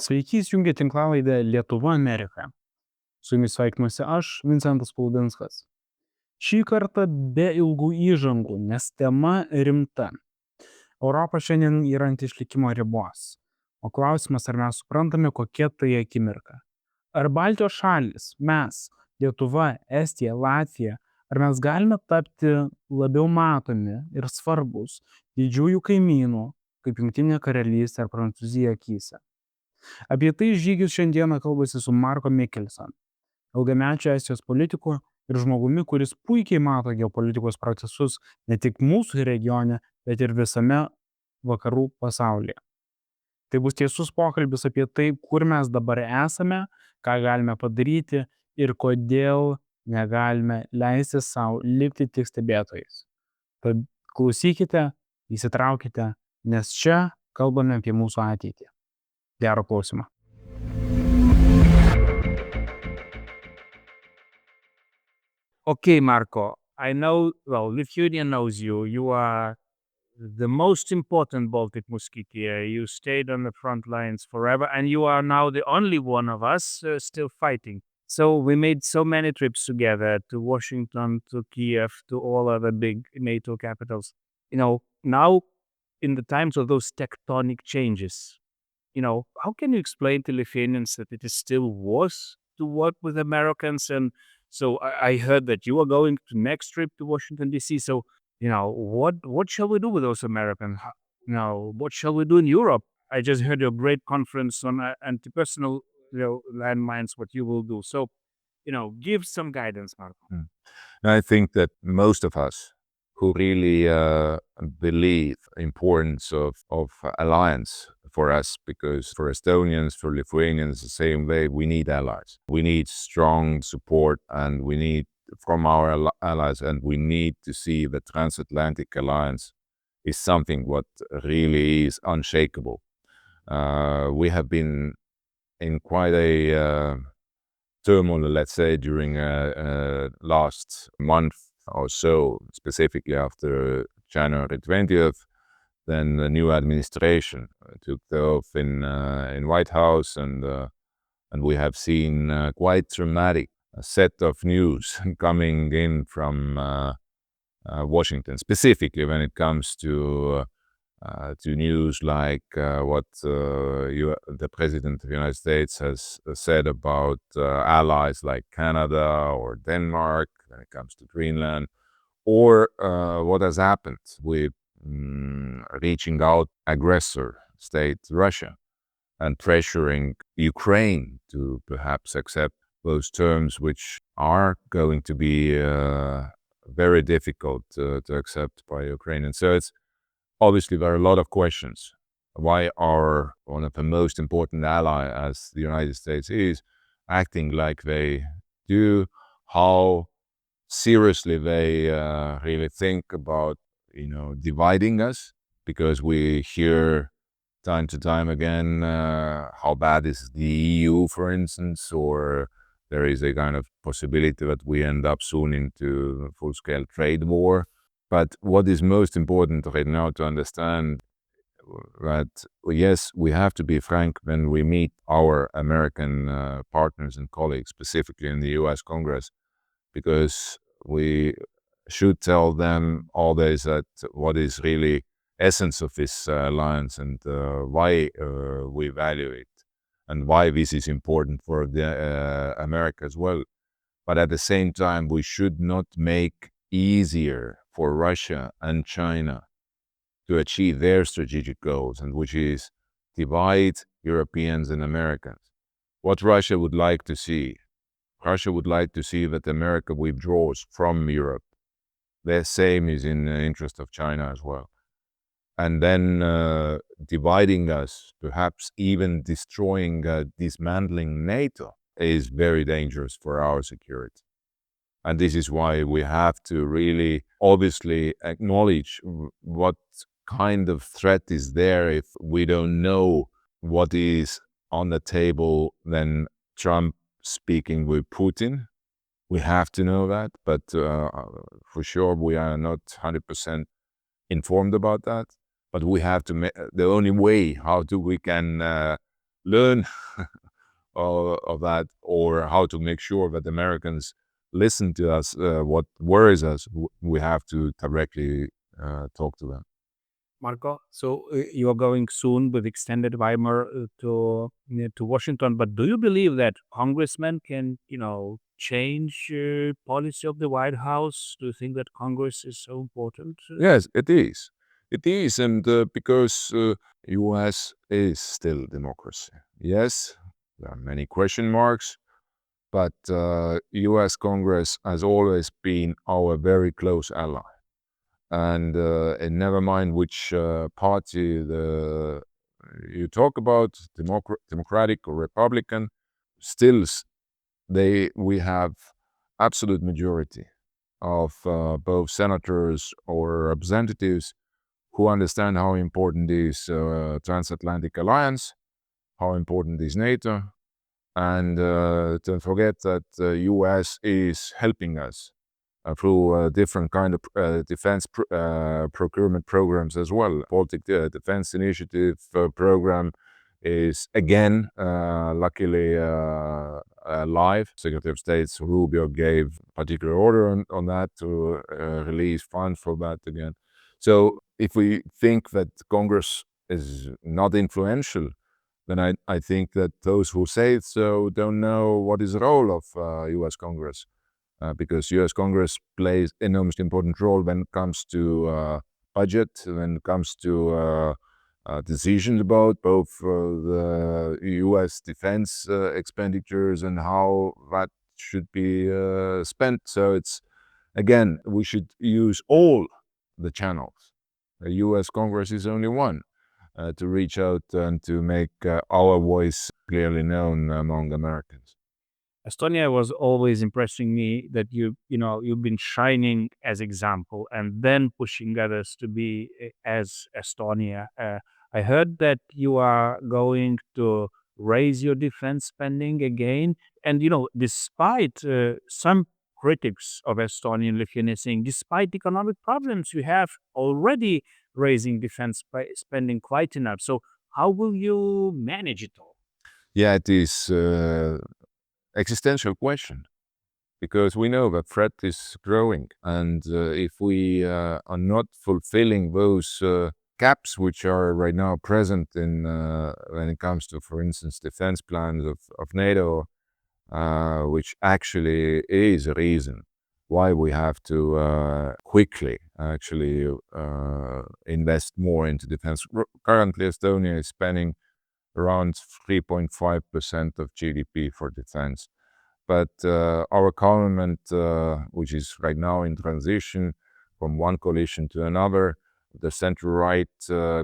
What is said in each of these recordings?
Sveiki, įsijungę tinklalaidę Lietuva Amerika. Su jumis sveikinuosi aš, Žygimantas Pavilionis. Šį kartą be ilgų įžangų, nes tema rimta. Europa šiandien yra ant išlikimo ribos. O klausimas, ar mes suprantame, kokia tai akimirka. Ar Baltijos šalys, mes, Lietuva, Estija, Latvija, ar mes galime tapti labiau matomi ir svarbus didžiųjų kaimynų, kaip Jungtinė Karalystė ar Prancūzija akyse? Apie tai Žygis šiandieną kalbasi su Marko Mihkelson, ilgamečiu Estijos politiku ir žmogumi, kuris puikiai mato geopolitikos procesus ne tik mūsų regione, bet ir visame vakarų pasaulyje. Tai bus tiesus pokalbis apie tai, kur mes dabar esame, ką galime padaryti ir kodėl negalime leisti savo likti tik stebėtojais. Tad klausykite, įsitraukite, nes čia kalbame apie mūsų ateitį. Gero klausimo. Okay, Marko, I know, well, Lithuania knows you. You are the most important Baltic musketeer. You stayed on the front lines forever, and you are now the only one of us still fighting. So we made so many trips together to Washington, to Kiev, to all other big NATO capitals. Now in the times of those tectonic changes, how can you explain to Lithuanians that it is still worse to work with Americans? And so I heard that you are going to next trip to Washington, D.C. So, what shall we do with those Americans? What shall we do in Europe? I just heard your great conference on anti-personal landmines, what you will do. So, give some guidance, Marko. I think that most of us who really believe importance of alliance for us, because for Estonians, for Lithuanians, the same way, we need allies. We need strong support, and we need from our allies, and we need to see the transatlantic alliance is something what really is unshakable. We have been in quite a turmoil, let's say, during last month or so, specifically after January 20th. Then the new administration took the oath in White House, and we have seen quite dramatic set of news coming in from Washington, specifically when it comes to news like what the President of the United States has said about allies like Canada or Denmark when it comes to Greenland, or what has happened with reaching out aggressor state Russia and pressuring Ukraine to perhaps accept those terms, which are going to be very difficult to accept by Ukraine. And so it's obviously there are a lot of questions. Why are one of the most important ally as the United States is acting like they do? How seriously they really think about dividing us, because we hear time to time again how bad is the EU, for instance, or there is a kind of possibility that we end up soon into a full-scale trade war. But what is most important right now to understand that, yes, we have to be frank when we meet our American partners and colleagues, specifically in the US Congress, because we should tell them always that what is really essence of this alliance and why we value it and why this is important for the America as well. But at the same time, we should not make easier for Russia and China to achieve their strategic goals, and which is divide Europeans and Americans. What Russia would like to see that America withdraws from Europe. The same is in the interest of China as well. And then dividing us, perhaps even destroying, dismantling NATO, is very dangerous for our security. And this is why we have to really obviously acknowledge what kind of threat is there. If we don't know what is on the table, then Trump speaking with Putin, we have to know that, but for sure we are not 100% informed about that. But we have to the only way how we can learn of that, or how to make sure that Americans listen to us, what worries us, we have to directly talk to them. Marko, so you are going soon with extended Weimar to Washington, but do you believe that congressmen can, change policy of the White House? Do you think that Congress is so important? Yes, it is. It is, and because U.S. is still democracy. Yes, there are many question marks, but U.S. Congress has always been our very close ally. And never mind which party you talk about, Democratic or Republican, still we have absolute majority of both senators or representatives who understand how important is transatlantic alliance, how important is NATO, and don't forget that the U.S. is helping us through different kind of defense procurement programs as well. Baltic Defense Initiative program is again, luckily, live. Secretary of State Rubio gave particular order on that to release funds for that again. So if we think that Congress is not influential, then I think that those who say so don't know what is the role of U.S. Congress. Because U.S. Congress plays enormously important role when it comes to budget, when it comes to decisions about both the U.S. defense expenditures and how that should be spent. So it's, again, we should use all the channels. The U.S. Congress is only one to reach out and to make our voice clearly known among Americans. Estonia was always impressing me that you've been shining as example and then pushing others to be as Estonia. I heard that you are going to raise your defense spending again. And, despite some critics of Estonia and Lithuania saying, despite economic problems, you have already raising defense spending quite enough. So how will you manage it all? Yeah, it is existential question, because we know that threat is growing, and if we are not fulfilling those gaps which are right now present in when it comes to, for instance, defense plans of NATO, which actually is a reason why we have to quickly actually invest more into defense. Currently, Estonia is spending around 3.5% of GDP for defense. But our government, which is right now in transition from one coalition to another, the center-right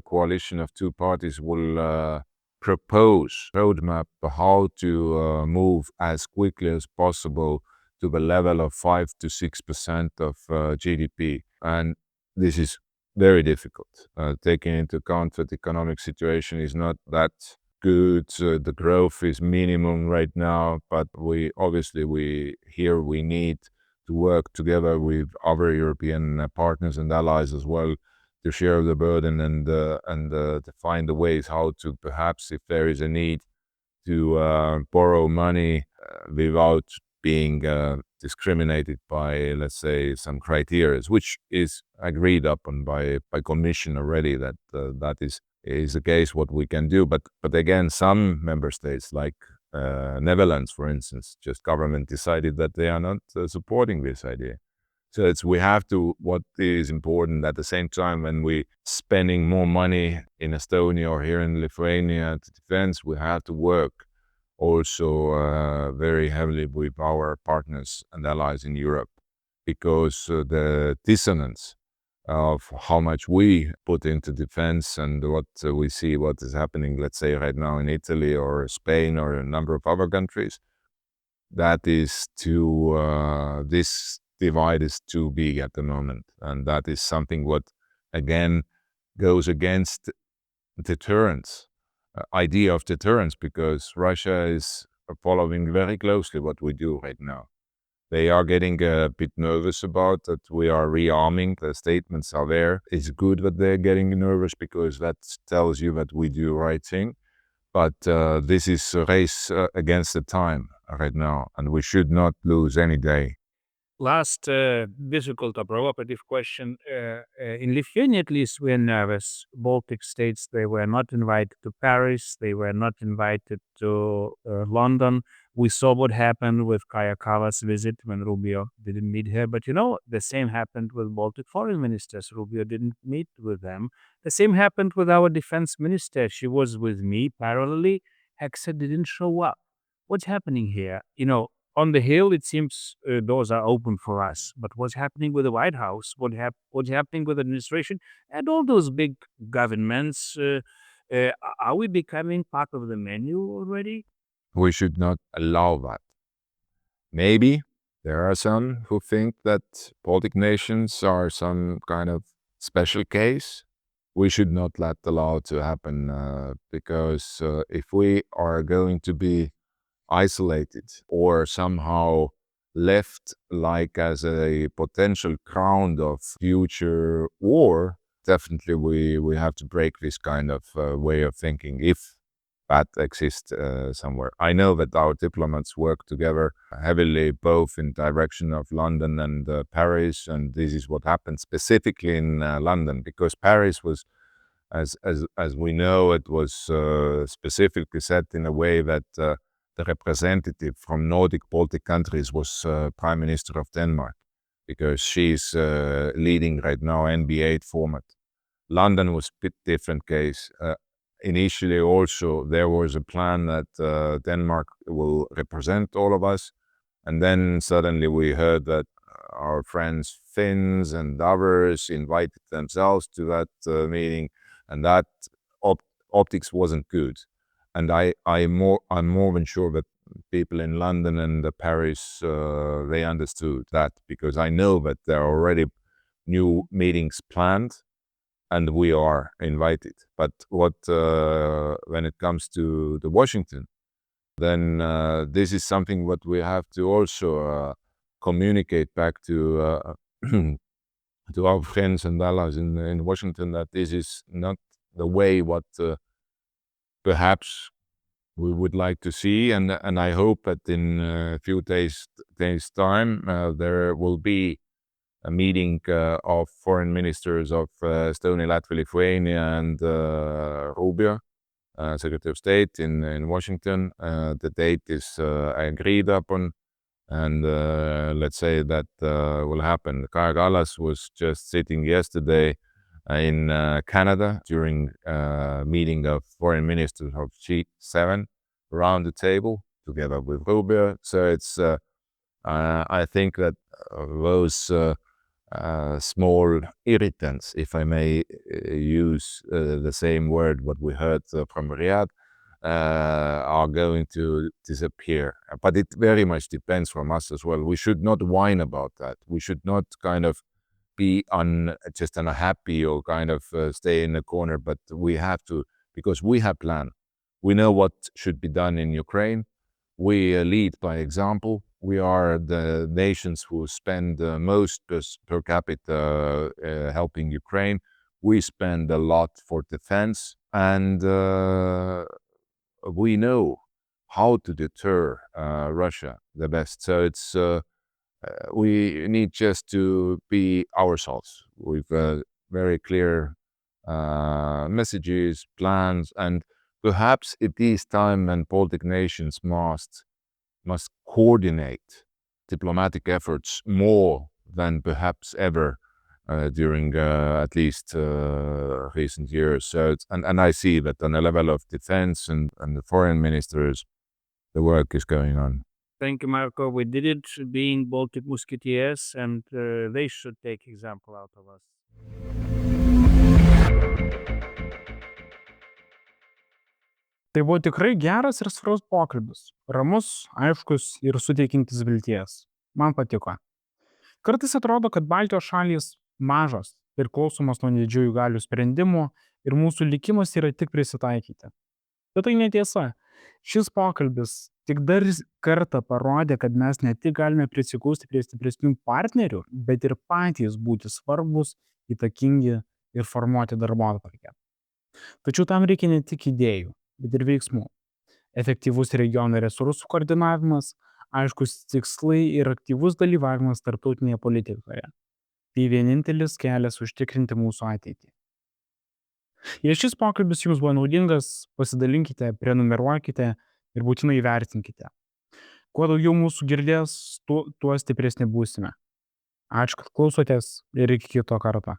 coalition of two parties will propose a roadmap how to move as quickly as possible to the level of 5 to 6% of GDP. And this is very difficult, taking into account that the economic situation is not that good. The growth is minimum right now, but we need to work together with other European partners and allies as well to share the burden and to find the ways how to, perhaps if there is a need, to borrow money without being discriminated by, let's say, some criteria, which is agreed upon by Commission already, that that is the case what we can do. But again, some member states like Netherlands, for instance, just government decided that they are not supporting this idea. So we have to, what is important at the same time, when we spending more money in Estonia or here in Lithuania to defense, we have to work also very heavily with our partners and allies in Europe, because the dissonance of how much we put into defense and what we see what is happening, let's say right now in Italy or Spain or a number of other countries, that is this divide is too big at the moment. And that is something what, again, goes against deterrence, idea of deterrence, because Russia is following very closely what we do right now. They are getting a bit nervous about that we are rearming. The statements are there. It's good that they're getting nervous, because that tells you that we do the right thing. But this is a race against the time right now, and we should not lose any day. Last difficult or provocative question. In Lithuania, at least, we're nervous. Baltic states, they were not invited to Paris. They were not invited to London. We saw what happened with Kaja Kallas' visit when Rubio didn't meet her. But the same happened with Baltic foreign ministers. Rubio didn't meet with them. The same happened with our defense minister. She was with me parallelly. Hexa didn't show up. What's happening here? On the Hill, it seems doors are open for us. But what's happening with the White House? What's happening with the administration and all those big governments? Are we becoming part of the menu already? We should not allow that. Maybe there are some who think that Baltic nations are some kind of special case. We should not allow it to happen because if we are going to be isolated or somehow left like as a potential ground of future war, definitely we have to break this kind of way of thinking if that exists somewhere. I know that our diplomats work together heavily both in direction of London and Paris, and this is what happened specifically in London, because Paris was, as we know, it was specifically set in a way that the representative from Nordic Baltic countries was Prime Minister of Denmark, because she's leading right now NBA format. London was a bit different case. Initially also there was a plan that Denmark will represent all of us, and then suddenly we heard that our friends Finns and others invited themselves to that meeting, and that optics wasn't good. And I'm more than sure that people in London and Paris, they understood that, because I know that there are already new meetings planned and we are invited. But when it comes to the Washington, then this is something what we have to also communicate back to to our friends and allies in Washington, that this is not the way what perhaps we would like to see, and I hope that in a few days time there will be a meeting of foreign ministers of Estonia, Latvia, Lithuania, and Rubio, Secretary of State in Washington. The date is agreed upon, and let's say that will happen. Kaja Kallas was just sitting yesterday in Canada during a meeting of foreign ministers of G7 around the table together with Rubio. So it's I think that those small irritants, if I may use the same word what we heard from Riyadh, are going to disappear. But it very much depends from us as well. We should not whine about that. We should not kind of be just unhappy or kind of stay in the corner, but we have to, because we have plan. We know what should be done in Ukraine. We lead by example. We are the nations who spend the most per capita helping Ukraine. We spend a lot for defense, and we know how to deter Russia the best. So it's we need just to be ourselves with very clear messages, plans, and perhaps it is time when Baltic nations must coordinate diplomatic efforts more than perhaps ever during at least recent years. So and I see that on the level of defense and the foreign ministers, the work is going on. Thank you, Marko. We did it being Baltic Musketeers, and they should take example out of us. Tai buvo tikrai geras ir svarus pokalbis. Ramus, aiškus ir suteikintis vilties. Man patiko. Kartais atrodo, kad Baltijos šalys mažos, priklausomos nuo didžiųjų galių sprendimų ir mūsų likimas yra tik prisitaikyti. Bet tai netiesa. Šis pokalbis tik dar kartą parodė, kad mes ne tik galime prisikausti prie stipresnių partnerių, bet ir patys būti svarbus, įtakingi ir formuoti darbotvarkę. Tačiau tam reikia ne tik idėjų, bet ir veiksmų. Efektyvus regiono resursų koordinavimas, aiškus tikslai ir aktyvus dalyvavimas tarptautinėje politikoje. Tai vienintelis kelias užtikrinti mūsų ateitį. Jei šis pokalbis jums buvo naudingas, pasidalinkite, prenumeruokite ir būtinai įvertinkite. Kuo daugiau mūsų girdės, tuo stipresni būsime. Ačiū, kad klausotės ir iki kito karto.